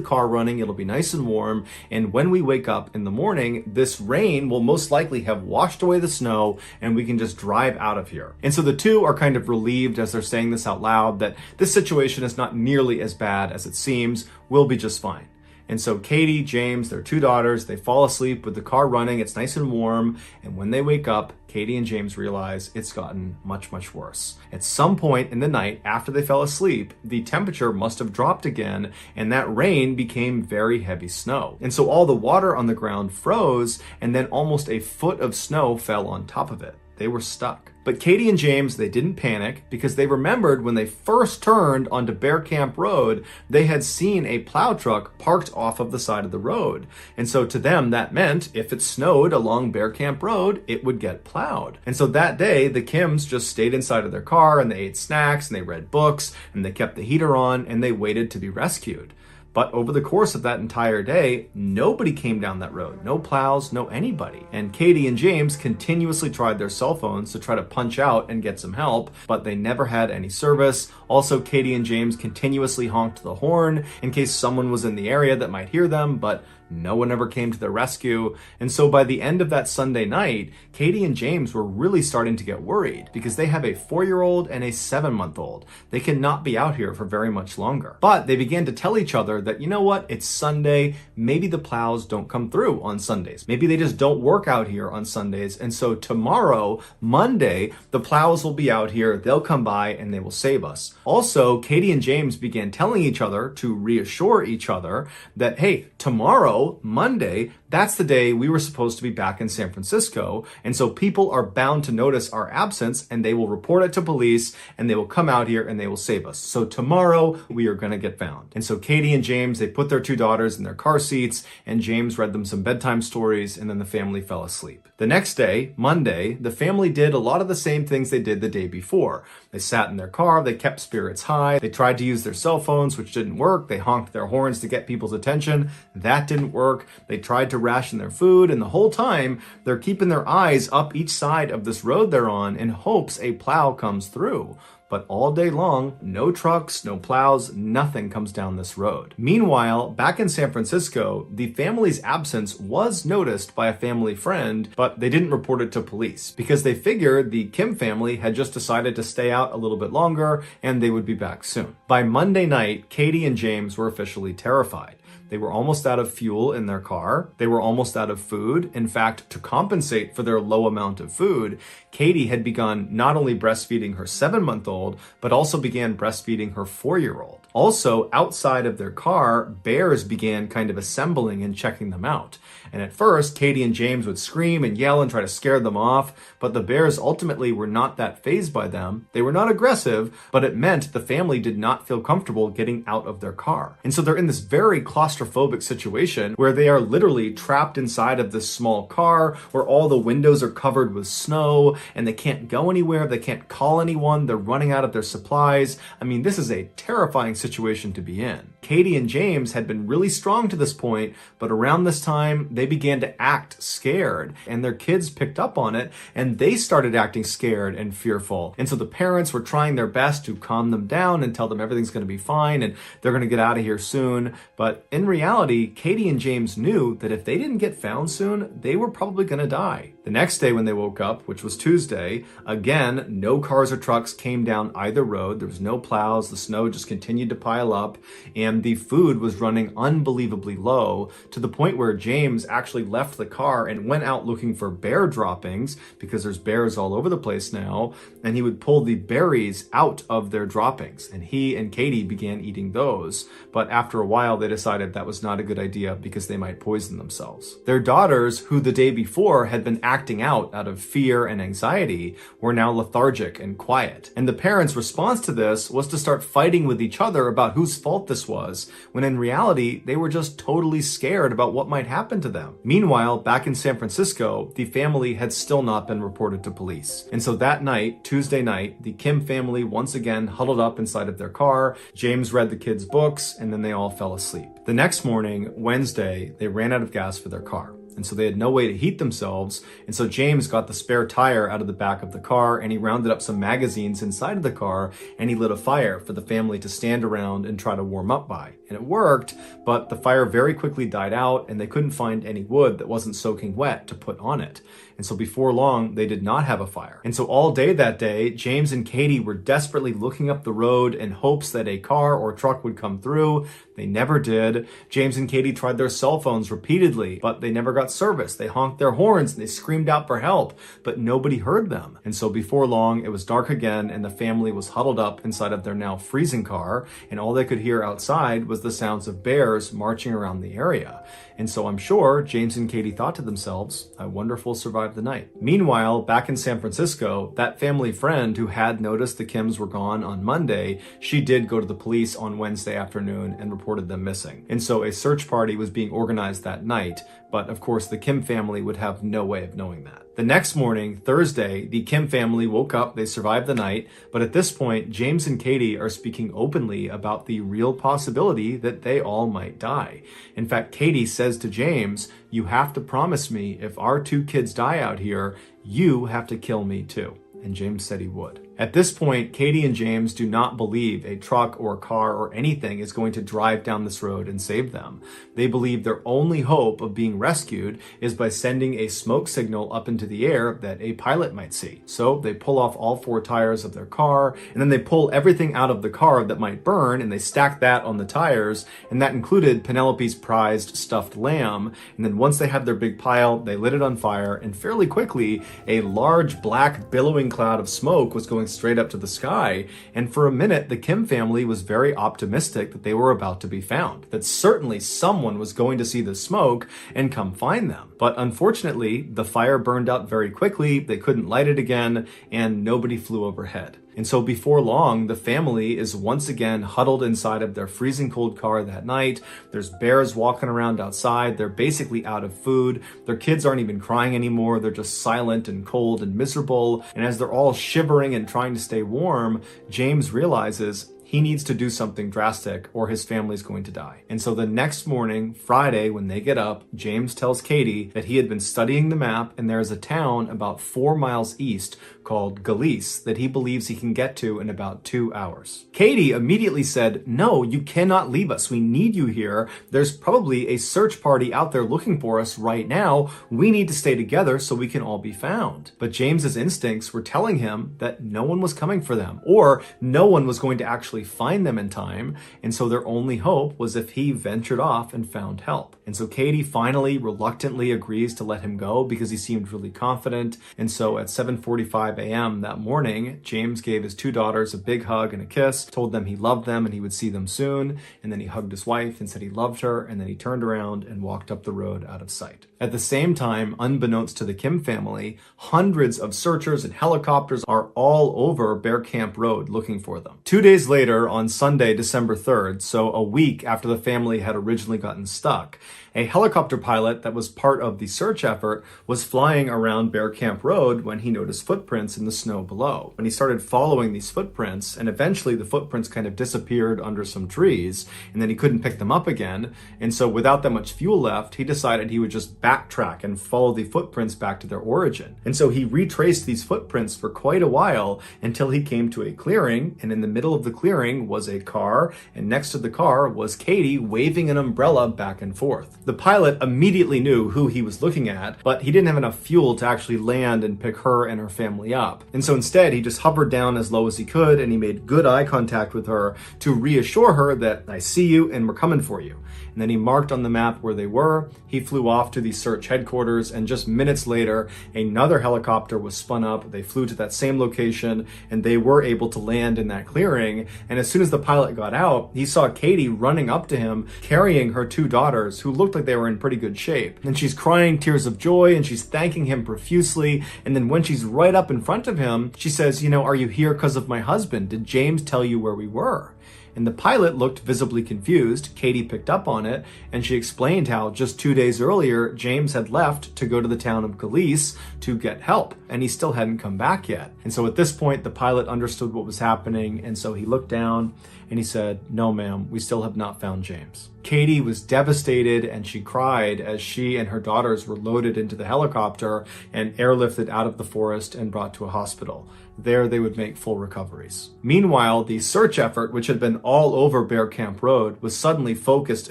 car running, it'll be nice and warm, and when we wake up in the morning, this rain will most likely have washed away the snow, and we can just drive out of here. And so the two are kind of relieved as they're saying this out loud that this situation is not nearly as bad as it seems, we'll be just fine. And so Katie, James, their 2 daughters, they fall asleep with the car running, it's nice and warm, and when they wake up, Katie and James realize it's gotten much, much worse. At some point in the night after they fell asleep, the temperature must have dropped again, and that rain became very heavy snow. And so all the water on the ground froze, and then almost a foot of snow fell on top of it. They were stuck. But Katie and James, they didn't panic because they remembered when they first turned onto Bear Camp Road, they had seen a plow truck parked off of the side of the road. And so to them, that meant if it snowed along Bear Camp Road, it would get plowed. And so that day, the Kims just stayed inside of their car and they ate snacks and they read books and they kept the heater on and they waited to be rescued. But over the course of that entire day, nobody came down that road. No plows, no anybody. And Katie and James continuously tried their cell phones to try to punch out and get some help, but they never had any service. Also, Katie and James continuously honked the horn in case someone was in the area that might hear them, but no one ever came to their rescue. And so by the end of that Sunday night, Katie and James were really starting to get worried because they have a 4-year-old and a 7-month-old. They cannot be out here for very much longer. But they began to tell each other that, you know what, it's Sunday, maybe the plows don't come through on Sundays. Maybe they just don't work out here on Sundays. And so tomorrow, Monday, the plows will be out here, they'll come by and they will save us. Also, Katie and James began telling each other to reassure each other that, hey, tomorrow, Monday, that's the day we were supposed to be back in San Francisco. And so people are bound to notice our absence and they will report it to police and they will come out here and they will save us. So tomorrow we are going to get found. And so Katie and James, they put their 2 daughters in their car seats and James read them some bedtime stories and then the family fell asleep. The next day, Monday, the family did a lot of the same things they did the day before. They sat in their car, they kept spirits high, they tried to use their cell phones, which didn't work. They honked their horns to get people's attention. That didn't work. They tried to ration their food, and the whole time they're keeping their eyes up each side of this road they're on in hopes a plow comes through. But all day long, no trucks, no plows, nothing comes down this road. Meanwhile, back in San Francisco, the family's absence was noticed by a family friend, but they didn't report it to police because they figured the Kim family had just decided to stay out a little bit longer and they would be back soon. By Monday night, Katie and James were officially terrified. They were almost out of fuel in their car. They were almost out of food. In fact, to compensate for their low amount of food, Katie had begun not only breastfeeding her 7-month-old, but also began breastfeeding her 4-year-old. Also, outside of their car, bears began kind of assembling and checking them out. And at first, Katie and James would scream and yell and try to scare them off, but the bears ultimately were not that fazed by them. They were not aggressive, but it meant the family did not feel comfortable getting out of their car. And so they're in this very claustrophobic situation where they are literally trapped inside of this small car where all the windows are covered with snow and they can't go anywhere. They can't call anyone. They're running out of their supplies. I mean, this is a terrifying situation to be in. Katie and James had been really strong to this point, but around this time, they began to act scared, and their kids picked up on it, and they started acting scared and fearful. And so the parents were trying their best to calm them down and tell them everything's going to be fine and they're going to get out of here soon. But in reality, Katie and James knew that if they didn't get found soon, they were probably going to die. The next day when they woke up, which was Tuesday, again, no cars or trucks came down either road. There was no plows. The snow just continued to pile up, and the food was running unbelievably low to the point where James actually left the car and went out looking for bear droppings because there's bears all over the place now, and he would pull the berries out of their droppings, and he and Katie began eating those. But after a while, they decided that was not a good idea because they might poison themselves. Their daughters, who the day before had been acting out of fear and anxiety, were now lethargic and quiet. And the parents' response to this was to start fighting with each other about whose fault this was, when in reality, they were just totally scared about what might happen to them. Meanwhile, back in San Francisco, the family had still not been reported to police. And so that night, Tuesday night, the Kim family once again huddled up inside of their car. James read the kids' books, and then they all fell asleep. The next morning, Wednesday, they ran out of gas for their car. And so they had no way to heat themselves. And so James got the spare tire out of the back of the car, and he rounded up some magazines inside of the car, and he lit a fire for the family to stand around and try to warm up by. And it worked, but the fire very quickly died out, and they couldn't find any wood that wasn't soaking wet to put on it. And so before long, they did not have a fire. And so all day that day, James and Katie were desperately looking up the road in hopes that a car or truck would come through. They never did. James and Katie tried their cell phones repeatedly, but they never got service. They honked their horns and they screamed out for help, but nobody heard them. And so before long, it was dark again, and the family was huddled up inside of their now freezing car, and all they could hear outside was the sounds of bears marching around the area. And so I'm sure James and Katie thought to themselves, I wonder if we'll survive the night. Meanwhile, back in San Francisco, that family friend who had noticed the Kims were gone on Monday, she did go to the police on Wednesday afternoon and reported them missing. And so a search party was being organized that night, but of course the Kim family would have no way of knowing that. The next morning, Thursday, the Kim family woke up, they survived the night, but at this point, James and Katie are speaking openly about the real possibility that they all might die. In fact, Katie says to James, you have to promise me if our two kids die out here, you have to kill me too. And James said he would. At this point, Katie and James do not believe a truck or a car or anything is going to drive down this road and save them. They believe their only hope of being rescued is by sending a smoke signal up into the air that a pilot might see. So they pull off all four tires of their car, and then they pull everything out of the car that might burn, and they stack that on the tires, and that included Penelope's prized stuffed lamb. And then once they had their big pile, they lit it on fire, and fairly quickly, a large black billowing cloud of smoke was going straight up to the sky, and for a minute the Kim family was very optimistic that they were about to be found, that certainly someone was going to see the smoke and come find them. But unfortunately, the fire burned out very quickly, they couldn't light it again, and nobody flew overhead. And so before long, the family is once again huddled inside of their freezing cold car that night. There's bears walking around outside. They're basically out of food. Their kids aren't even crying anymore. They're just silent and cold and miserable. And as they're all shivering and trying to stay warm, James realizes he needs to do something drastic or his family's going to die. And so the next morning, Friday, when they get up, James tells Katie that he had been studying the map and there's a town about 4 miles east called Galice that he believes he can get to in about 2 hours. Katie immediately said, no, you cannot leave us. We need you here. There's probably a search party out there looking for us right now. We need to stay together so we can all be found. But James's instincts were telling him that no one was coming for them, or no one was going to actually actually find them in time, and so their only hope was if he ventured off and found help. And so Katie finally reluctantly agrees to let him go because he seemed really confident. And so at 7:45 a.m. that morning, James gave his two daughters a big hug and a kiss, told them he loved them and he would see them soon, and then he hugged his wife and said he loved her, and then he turned around and walked up the road out of sight. At the same time, unbeknownst to the Kim family, hundreds of searchers and helicopters are all over Bear Camp Road looking for them. 2 days later, on Sunday, December 3rd, so a week after the family had originally gotten stuck, a helicopter pilot that was part of the search effort was flying around Bear Camp Road when he noticed footprints in the snow below. When he started following these footprints, and eventually the footprints kind of disappeared under some trees, and then he couldn't pick them up again, and so without that much fuel left, he decided he would just backtrack and follow the footprints back to their origin. And so he retraced these footprints for quite a while until he came to a clearing, and in the middle of the clearing was a car, and next to the car was Katie waving an umbrella back and forth. The pilot immediately knew who he was looking at, but he didn't have enough fuel to actually land and pick her and her family up. And so instead, he just hovered down as low as he could, and he made good eye contact with her to reassure her that I see you and we're coming for you. And then he marked on the map where they were. He flew off to the search headquarters, and just minutes later, another helicopter was spun up. They flew to that same location, and they were able to land in that clearing. And as soon as the pilot got out, he saw Katie running up to him, carrying her two daughters, who looked like they were in pretty good shape. And she's crying tears of joy, and she's thanking him profusely. And then when she's right up in front of him, she says, are you here because of my husband? Did James tell you where we were? And the pilot looked visibly confused. Katie picked up on it, and she explained how just 2 days earlier, James had left to go to the town of Galice to get help, and he still hadn't come back yet. And so at this point, the pilot understood what was happening, and so he looked down and he said, "No, ma'am, we still have not found James." Katie was devastated, and she cried as she and her daughters were loaded into the helicopter and airlifted out of the forest and brought to a hospital. There they would make full recoveries. Meanwhile, the search effort, which had been all over Bear Camp Road, was suddenly focused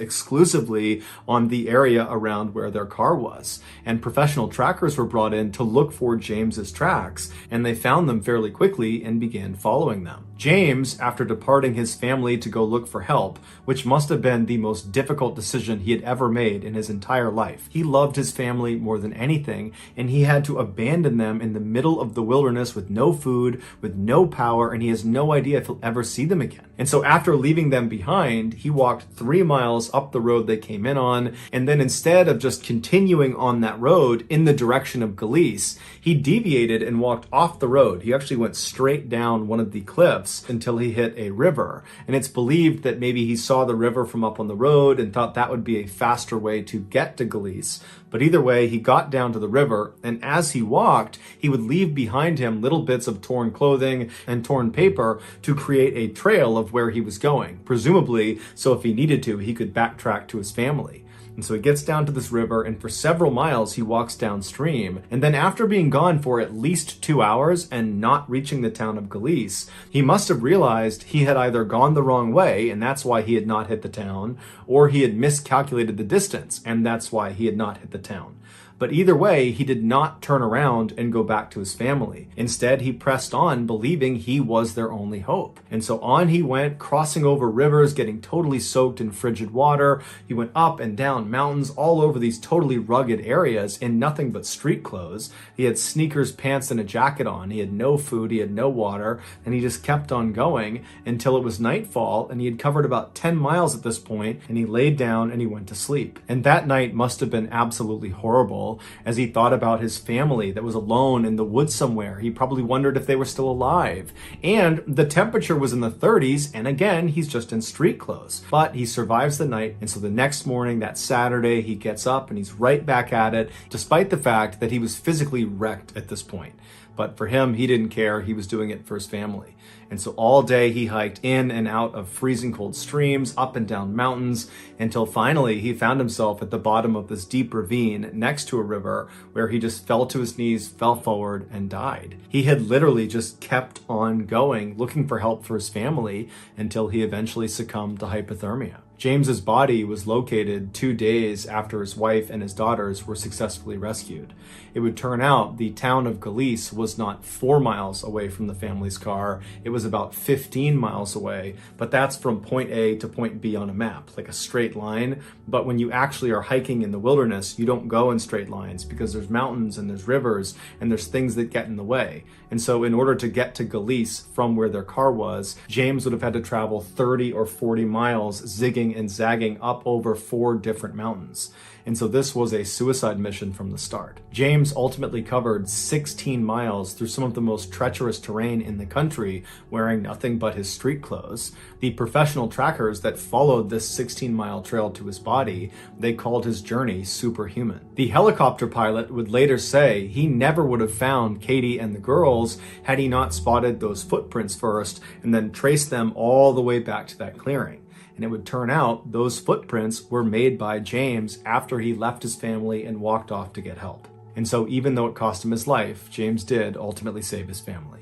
exclusively on the area around where their car was. And professional trackers were brought in to look for James's tracks, and they found them fairly quickly and began following them. James, after departing his family to go look for help, which must have been the most difficult decision he had ever made in his entire life. He loved his family more than anything, and he had to abandon them in the middle of the wilderness with no food, with no power, and he has no idea if he'll ever see them again. And so after leaving them behind, he walked 3 miles up the road they came in on, and then instead of just continuing on that road in the direction of Galice, he deviated and walked off the road. He actually went straight down one of the cliffs until he hit a river. And it's believed that maybe he saw the river from up on the road and thought that would be a faster way to get to Galice. But either way, he got down to the river, and as he walked, he would leave behind him little bits of torn clothing and torn paper to create a trail of where he was going, presumably so if he needed to, he could backtrack to his family. And so he gets down to this river, and for several miles he walks downstream. And then after being gone for at least 2 hours and not reaching the town of Galice, he must have realized he had either gone the wrong way, and that's why he had not hit the town, or he had miscalculated the distance, and that's why he had not hit the town. But either way, he did not turn around and go back to his family. Instead, he pressed on, believing he was their only hope. And so on he went, crossing over rivers, getting totally soaked in frigid water. He went up and down mountains all over these totally rugged areas in nothing but street clothes. He had sneakers, pants, and a jacket on. He had no food, he had no water, and he just kept on going until it was nightfall, and he had covered about 10 miles at this point, and he laid down and he went to sleep. And that night must have been absolutely horrible. As he thought about his family that was alone in the woods somewhere. He probably wondered if they were still alive. And the temperature was in the 30s, and again, he's just in street clothes. But he survives the night, and so the next morning, that Saturday, he gets up and he's right back at it, despite the fact that he was physically wrecked at this point. But for him, he didn't care. He was doing it for his family. And so all day he hiked in and out of freezing cold streams, up and down mountains, until finally he found himself at the bottom of this deep ravine next to a river where he just fell to his knees, fell forward, and died. He had literally just kept on going, looking for help for his family until he eventually succumbed to hypothermia. James's body was located 2 days after his wife and his daughters were successfully rescued. It would turn out the town of Galice was not 4 miles away from the family's car. It was about 15 miles away, but that's from point A to point B on a map, like a straight line. But when you actually are hiking in the wilderness, you don't go in straight lines because there's mountains and there's rivers and there's things that get in the way. And so in order to get to Galice from where their car was, James would have had to travel 30 or 40 miles zigging and zagging up over 4 different mountains. And so this was a suicide mission from the start. James ultimately covered 16 miles through some of the most treacherous terrain in the country, wearing nothing but his street clothes. The professional trackers that followed this 16-mile trail to his body, they called his journey superhuman. The helicopter pilot would later say he never would have found Katie and the girls had he not spotted those footprints first and then traced them all the way back to that clearing. And it would turn out those footprints were made by James after he left his family and walked off to get help. And so even though it cost him his life, James did ultimately save his family.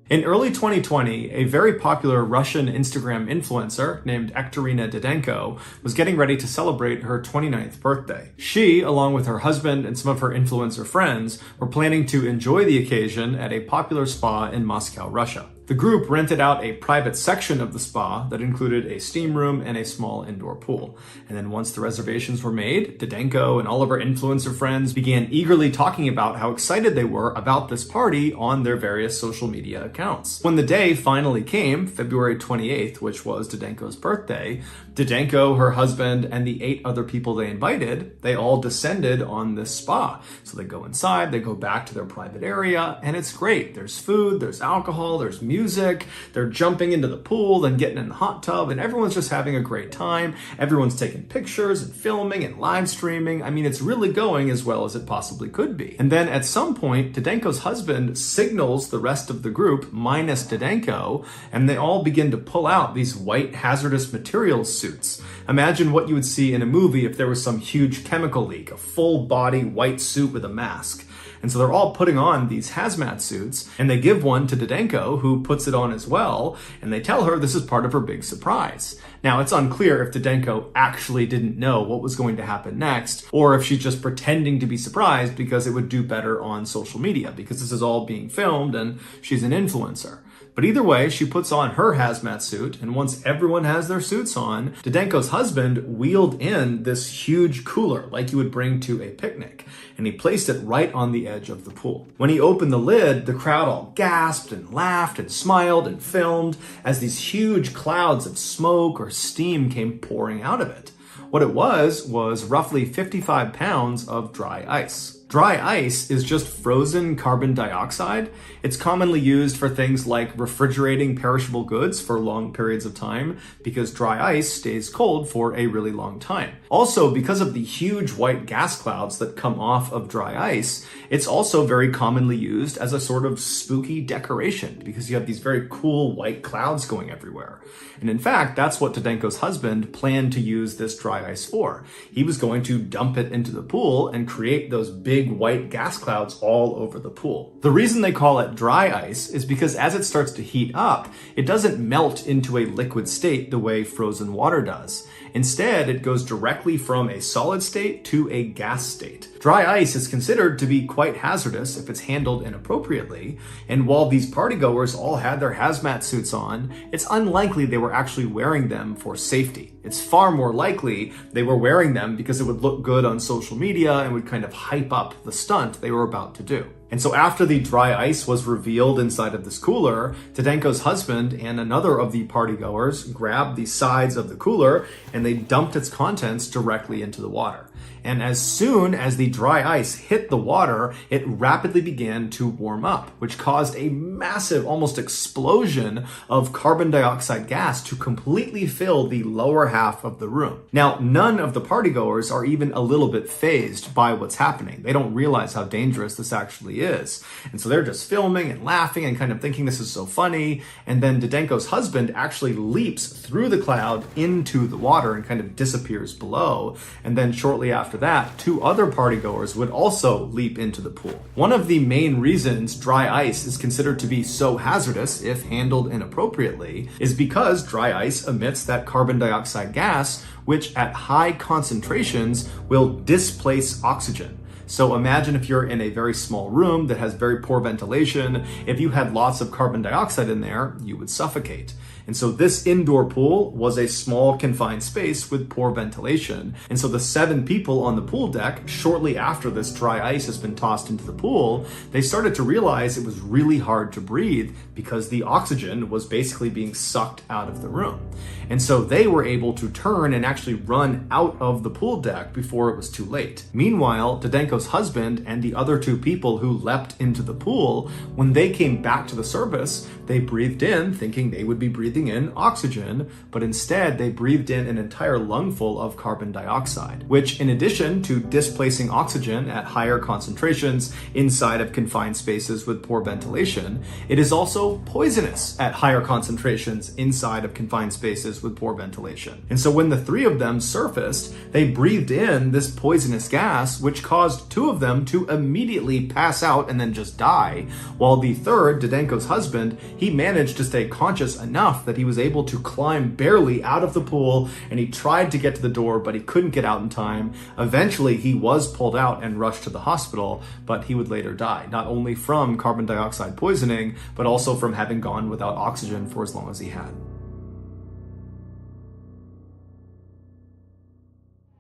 In early 2020, a very popular Russian Instagram influencer named Ekterina Didenko was getting ready to celebrate her 29th birthday. She, along with her husband and some of her influencer friends, were planning to enjoy the occasion at a popular spa in Moscow, Russia. The group rented out a private section of the spa that included a steam room and a small indoor pool. And then once the reservations were made, Didenko and all of her influencer friends began eagerly talking about how excited they were about this party on their various social media accounts. When the day finally came, February 28th, which was Didenko's birthday, Didenko, her husband, and the 8 other people they invited, they all descended on this spa. So they go inside, they go back to their private area, and it's great. There's food, there's alcohol, there's music, they're jumping into the pool, then getting in the hot tub, and everyone's just having a great time. Everyone's taking pictures and filming and live streaming. I mean, it's really going as well as it possibly could be. And then at some point, Didenko's husband signals the rest of the group, minus Didenko, and they all begin to pull out these white hazardous materials suits. Imagine what you would see in a movie if there was some huge chemical leak, a full body white suit with a mask. And so they're all putting on these hazmat suits, and they give one to Didenko, who puts it on as well, and they tell her this is part of her big surprise. Now, it's unclear if Didenko actually didn't know what was going to happen next, or if she's just pretending to be surprised because it would do better on social media, because this is all being filmed and she's an influencer. But either way, she puts on her hazmat suit, and once everyone has their suits on, Didenko's husband wheeled in this huge cooler like you would bring to a picnic, and he placed it right on the edge of the pool. When he opened the lid, the crowd all gasped and laughed and smiled and filmed as these huge clouds of smoke or steam came pouring out of it. What it was roughly 55 pounds of dry ice. Dry ice is just frozen carbon dioxide. It's commonly used for things like refrigerating perishable goods for long periods of time because dry ice stays cold for a really long time. Also, because of the huge white gas clouds that come off of dry ice, it's also very commonly used as a sort of spooky decoration because you have these very cool white clouds going everywhere. And in fact, that's what Didenko's husband planned to use this dry ice for. He was going to dump it into the pool and create those big white gas clouds all over the pool. The reason they call it dry ice is because as it starts to heat up, it doesn't melt into a liquid state the way frozen water does. Instead, it goes directly from a solid state to a gas state. Dry ice is considered to be quite hazardous if it's handled inappropriately, and while these partygoers all had their hazmat suits on, it's unlikely they were actually wearing them for safety. It's far more likely they were wearing them because it would look good on social media and would kind of hype up the stunt they were about to do. And so after the dry ice was revealed inside of this cooler, Didenko's husband and another of the partygoers grabbed the sides of the cooler and they dumped its contents directly into the water. And as soon as the dry ice hit the water, it rapidly began to warm up, which caused a massive, almost explosion of carbon dioxide gas to completely fill the lower half of the room. Now, none of the partygoers are even a little bit fazed by what's happening. They don't realize how dangerous this actually is. And so they're just filming and laughing and kind of thinking this is so funny. And then Didenko's husband actually leaps through the cloud into the water and kind of disappears below. And then shortly after that, two other partygoers would also leap into the pool. One of the main reasons dry ice is considered to be so hazardous if handled inappropriately is because dry ice emits that carbon dioxide gas, which at high concentrations will displace oxygen. So imagine if you're in a very small room that has very poor ventilation. If you had lots of carbon dioxide in there, you would suffocate. And so this indoor pool was a small confined space with poor ventilation. And so the 7 people on the pool deck, shortly after this dry ice has been tossed into the pool, they started to realize it was really hard to breathe because the oxygen was basically being sucked out of the room. And so they were able to turn and actually run out of the pool deck before it was too late. Meanwhile, Didenko's husband and the other 2 people who leapt into the pool, when they came back to the surface, they breathed in thinking they would be breathing in oxygen, but instead they breathed in an entire lungful of carbon dioxide, which in addition to displacing oxygen at higher concentrations inside of confined spaces with poor ventilation, it is also poisonous at higher concentrations inside of confined spaces with poor ventilation. And so when the 3 of them surfaced, they breathed in this poisonous gas, which caused 2 of them to immediately pass out and then just die, while the third, Didenko's husband, he managed to stay conscious enough that he was able to climb barely out of the pool, and he tried to get to the door, but he couldn't get out in time. Eventually, he was pulled out and rushed to the hospital, but he would later die, not only from carbon dioxide poisoning, but also from having gone without oxygen for as long as he had.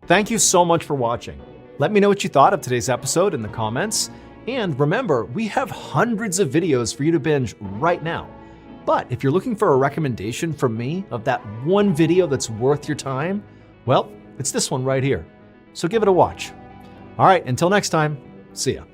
Thank you so much for watching. Let me know what you thought of today's episode in the comments. And remember, we have hundreds of videos for you to binge right now. But if you're looking for a recommendation from me of that one video that's worth your time, well, it's this one right here. So give it a watch. All right, until next time, see ya.